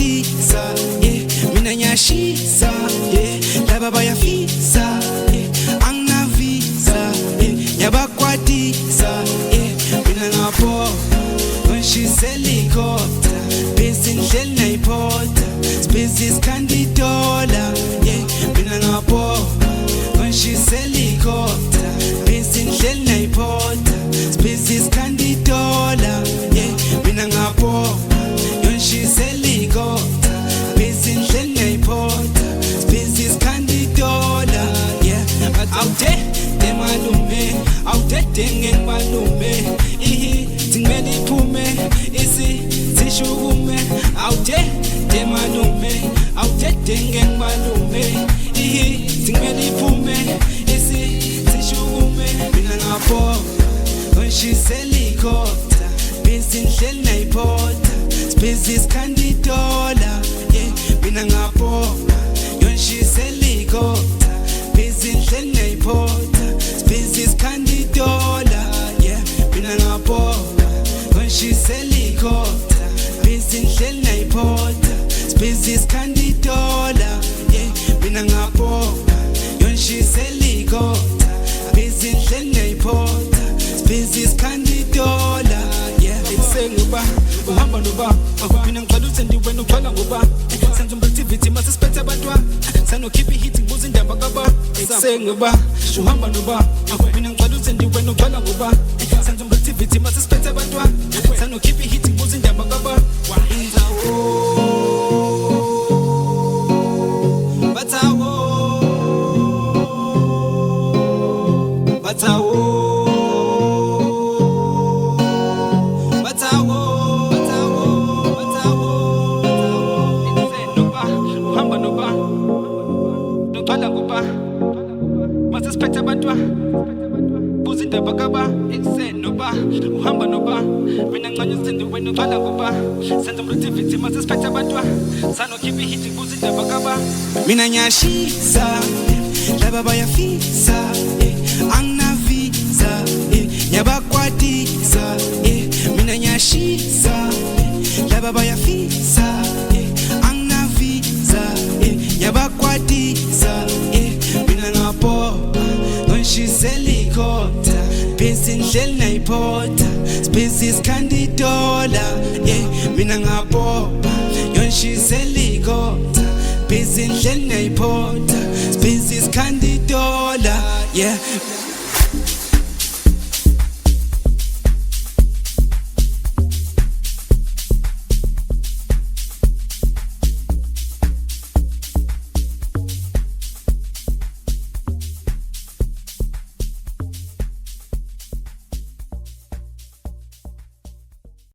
ngiyakwatisa, yeah, mina ngiyashisa, yeah, laba bayafisa, yeah, anginavisa, yeah, ngiyabakwatisa, yeah, mina ngapho ngishisa helicopter, busy ngihleli nayiphotha, busy sikhanda idola, yeah, mina ngapho ngishisa helicopter, busy ngihleli nayiphotha, busy sikhanda idola, yeah, mina ngapho ngishisa helicopter, busy ngihleli nayiphotha, busy sikhanda idola, yeah, awudede malume, awudede ngimalume, Tingmeli pume, isi tishugume, awudede malume, awudede ngimalume, tingmeli pume, isi tishugume, mina ngapho ngishisa helicopter, busy ngihleli nayiphotha, busy sikhanda idola, yeah, mina ngapho ngishisa helicopter, busy ngihleli nayiphotha, busy sikhanda idola, yeah, mina ngapho ngishisa helicopter, busy ngihleli nayiphotha, busy sikhanda idola, yeah, mina ngapho ngishisa helicopter, busy ngihleli nayiphotha, busy sikhanda idola, yeah, Senguba, uhamba noba, mina ngicela usendi wena uthwala ngoba senza activity masisiphethe abantwana sano keep hitting buza indaba kaba senguba, uhamba noba, mina ngicela usendi wena uthwala ngoba senza activity masisiphethe abantwana sano keep hitting buza indaba kaba Masisiphethe abantwana buza indaba kaba noba uhamba noba mina ngicela usendi wena uthwala ngoba senza activity masisiphethe abantwana sano keep hitting buza indaba kaba mina ngiyashisa, laba bayafisa, yeah, anginavisa, yeah, ngiyabakwatisa, yeah, mina ngiyashisa, yeah, laba bayafisa, yeah, anginavisa, yeah, ngiyabakwatisa, yeah, mina ngapho ngishisa helicopter, busy ngihleli nayiphotha, busy sikhanda idola, yeah, mina ngapho ngishisa helicopter, busy ngihleli nayiphotha, busy sikhanda idola, yeah.